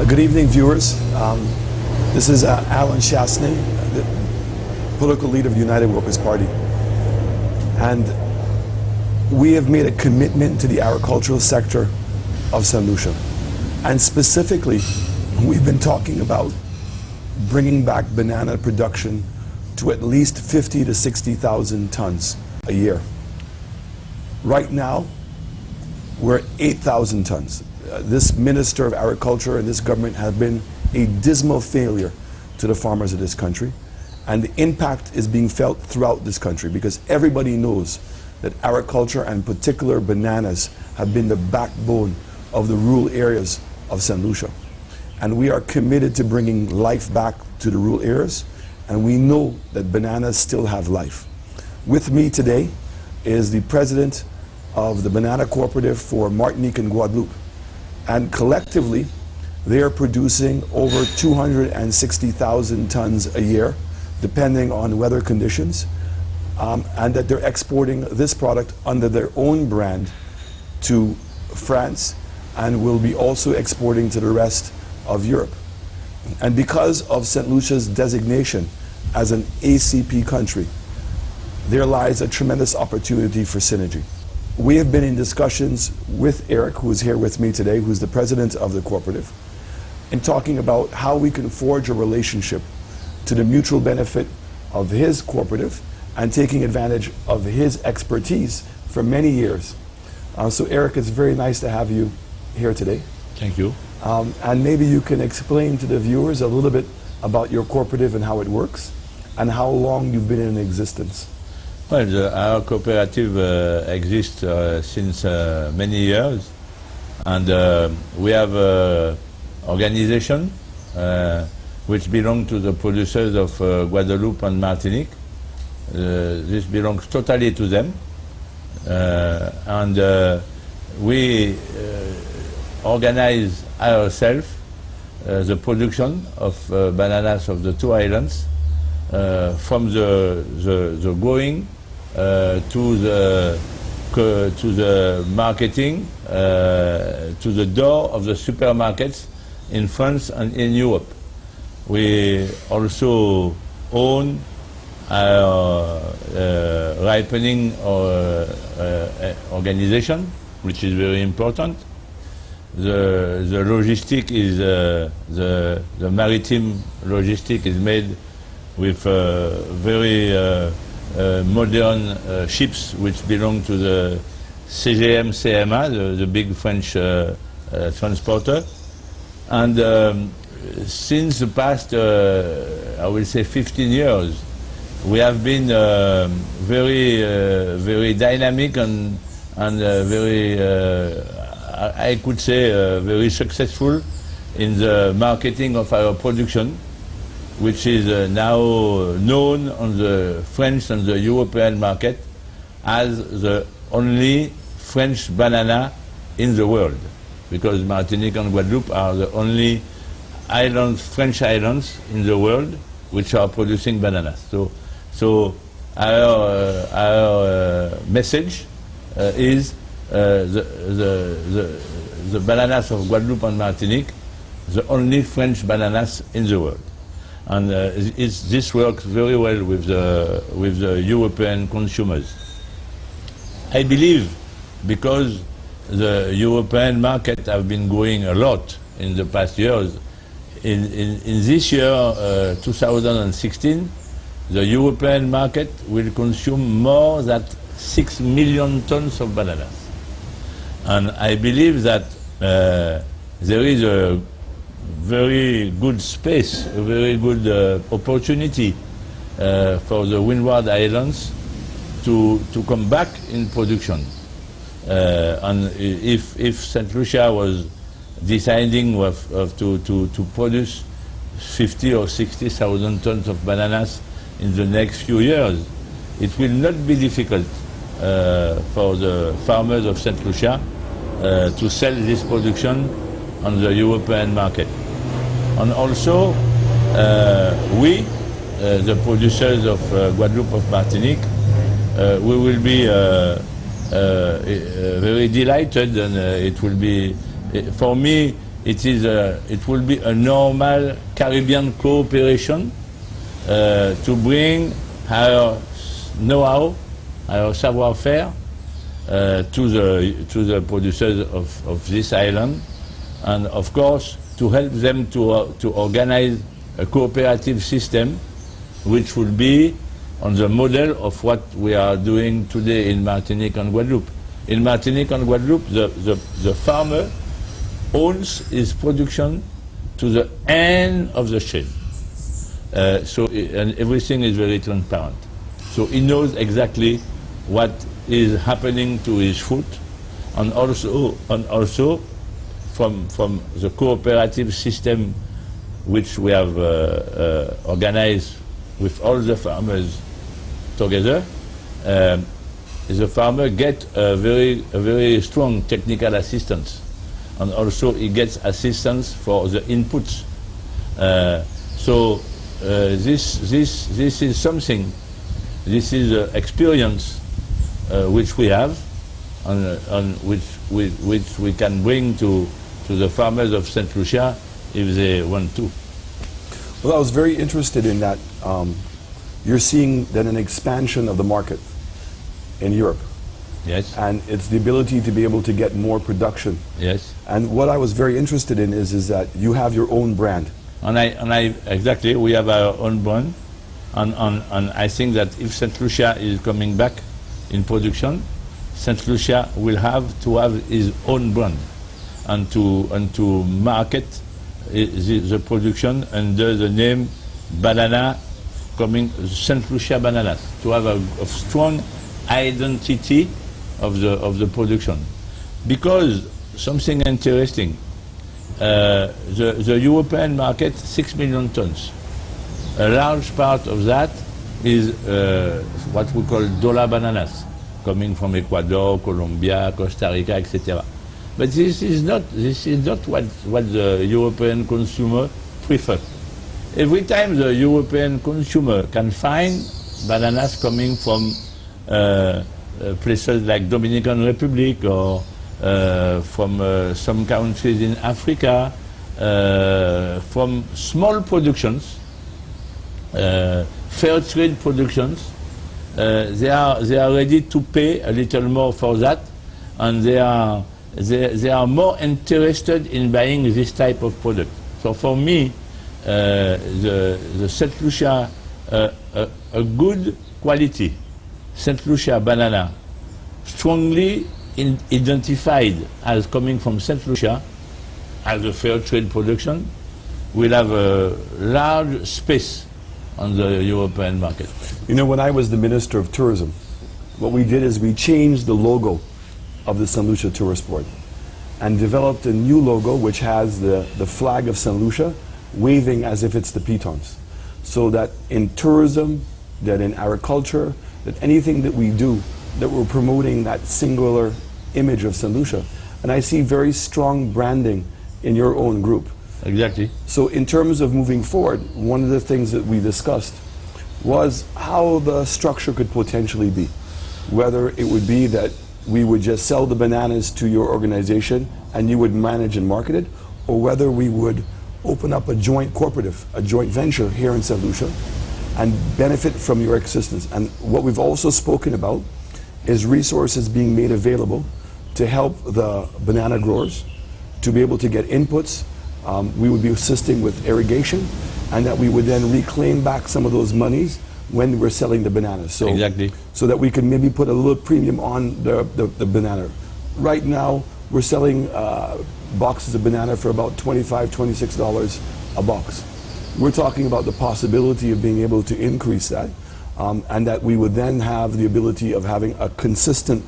Good evening, viewers. This is Alan Chasney, the political leader of the United Workers' Party. And we have made a commitment to the agricultural sector of St. Lucia. And specifically, we've been talking about bringing back banana production to at least 50 to 60,000 tons a year. Right now, we're at 8,000 tons. This Minister of Agriculture and this government have been a dismal failure to the farmers of this country. And the impact is being felt throughout this country because everybody knows that agriculture and particular bananas have been the backbone of the rural areas of St. Lucia. And we are committed to bringing life back to the rural areas, and we know that bananas still have life. With me today is the president of the Banana Cooperative for Martinique and Guadeloupe. And collectively, they are producing over 260,000 tons a year, depending on weather conditions, and that they're exporting this product under their own brand to France, and will be also exporting to the rest of Europe. And because of St. Lucia's designation as an ACP country, there lies a tremendous opportunity for synergy. We have been in discussions with Eric, who is here with me today, who's the president of the cooperative, in talking about how we can forge a relationship to the mutual benefit of his cooperative and taking advantage of his expertise for many years. So Eric, it's very nice to have you here today. Thank you. And maybe you can explain to the viewers a little bit about your cooperative and how it works and how long you've been in existence. Well, our cooperative exists since many years, and we have an organization which belongs to the producers of Guadeloupe and Martinique. This belongs totally to them, and we organize ourselves the production of bananas of the two islands, from the growing to the marketing, to the door of the supermarkets in France and in Europe. We also own our ripening organization, which is very important. The logistic is the maritime logistic is made with very modern ships which belong to the CGM CMA, the big French transporter. And since the past, I will say 15 years, we have been very dynamic and very, I could say, very successful in the marketing of our production, which is now known on the French and the European market as the only French banana in the world, because Martinique and Guadeloupe are the only islands, French islands in the world which are producing bananas. So our message is the bananas of Guadeloupe and Martinique, the only French bananas in the world. And this works very well with the European consumers. I believe because the European market have been growing a lot in the past years. In this year, 2016, the European market will consume more than 6 million tons of bananas. And I believe that there is a very good space, a very good opportunity for the Windward Islands to come back in production. And if St. Lucia was deciding to produce 50 or 60,000 tons of bananas in the next few years, it will not be difficult for the farmers of St. Lucia to sell this production on the European market. And also, we, the producers of Guadeloupe, of Martinique, we will be very delighted, and it will be, for me, it will be a normal Caribbean cooperation to bring our know-how, our savoir-faire to the producers of this island, and of course to help them to organize a cooperative system which will be on the model of what we are doing today in Martinique and Guadeloupe. In Martinique and Guadeloupe, the farmer owns his production to the end of the chain. And everything is very transparent. So he knows exactly what is happening to his fruit, and also from the cooperative system which we have organized with all the farmers together, the farmer gets a very strong technical assistance, and also he gets assistance for the inputs. This is something. This is experience which we have, and which we can bring to the farmers of St. Lucia if they want to. Well, I was very interested in that. You're seeing then an expansion of the market in Europe. Yes. And it's the ability to be able to get more production. Yes. And what I was very interested in is that you have your own brand. And I exactly, we have our own brand, and I think that if St. Lucia is coming back in production, St. Lucia will have to have his own brand, and to market the production under the name banana, coming St. Lucia bananas, to have a strong identity of the production. Because something interesting, the European market, 6 million tons. A large part of that is what we call dollar bananas, coming from Ecuador, Colombia, Costa Rica, etc. But this is not what the European consumer prefer. Every time the European consumer can find bananas coming from places like Dominican Republic or from some countries in Africa, from small productions, fair trade productions, they are ready to pay a little more for that, and they are more interested in buying this type of product. So for me, the St. Lucia, a good quality St. Lucia banana, strongly identified as coming from St. Lucia, as a fair trade production, will have a large space on the European market. You know, when I was the Minister of Tourism, what we did is we changed the logo of the St. Lucia Tourist Board and developed a new logo which has the flag of St. Lucia waving as if it's the pitons. So that in tourism, that in agriculture, that anything that we do, that we're promoting that singular image of St. Lucia. And I see very strong branding in your own group. Exactly. So in terms of moving forward, one of the things that we discussed was how the structure could potentially be. Whether it would be that we would just sell the bananas to your organization and you would manage and market it, or whether we would open up a joint cooperative, a joint venture here in St. Lucia and benefit from your existence. And what we've also spoken about is resources being made available to help the banana growers to be able to get inputs. We would be assisting with irrigation, and that we would then reclaim back some of those monies when we're selling the bananas. So, exactly. So that we can maybe put a little premium on the banana. Right now, we're selling boxes of banana for about $25, $26 a box. We're talking about the possibility of being able to increase that, and that we would then have the ability of having a consistent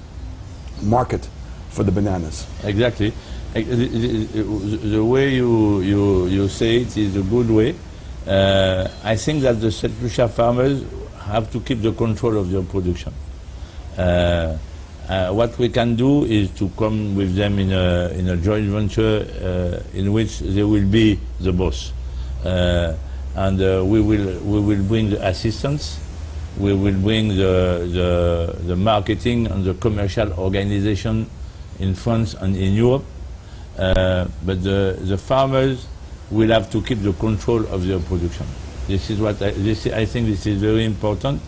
market for the bananas. Exactly. The way you say it is a good way. I think that the St. Lucia farmers have to keep the control of their production. What we can do is to come with them in a joint venture in which they will be the boss, and we will bring the assistance. We will bring the marketing and the commercial organization in France and in Europe. but the farmers will have to keep the control of their production. This is what I think this is very important,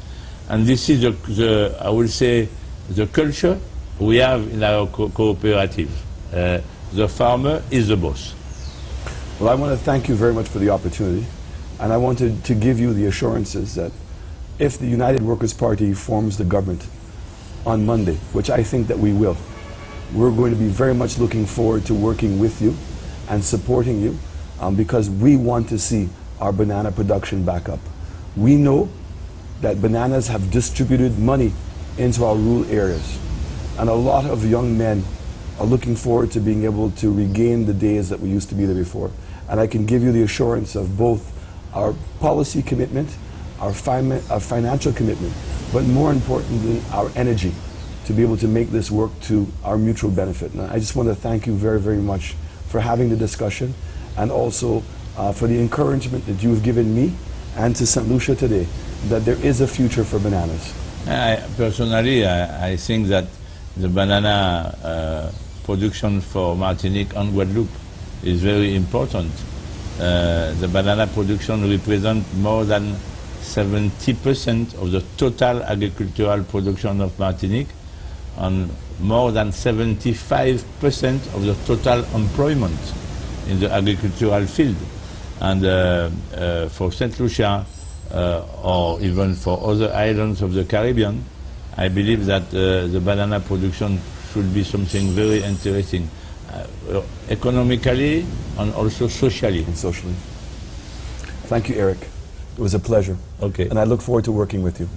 and this is I will say the culture we have in our cooperative. The farmer is the boss. Well, I want to thank you very much for the opportunity, and I wanted to give you the assurances that if the United Workers' Party forms the government on Monday, which I think that we will, we're going to be very much looking forward to working with you and supporting you because we want to see our banana production back up. We know that bananas have distributed money into our rural areas, and a lot of young men are looking forward to being able to regain the days that we used to be there before. And I can give you the assurance of both our policy commitment, our financial commitment, but more importantly, our energy to be able to make this work to our mutual benefit. And I just want to thank you very, very much for having the discussion, and also for the encouragement that you have given me and to St. Lucia today, that there is a future for bananas. Personally, I think that the banana production for Martinique and Guadeloupe is very important. The banana production represents more than 70% of the total agricultural production of Martinique and more than 75% of the total employment in the agricultural field. And for St. Lucia, or even for other islands of the Caribbean, I believe that the banana production should be something very interesting, economically and also socially. And socially. Thank you, Eric. It was a pleasure. Okay. And I look forward to working with you.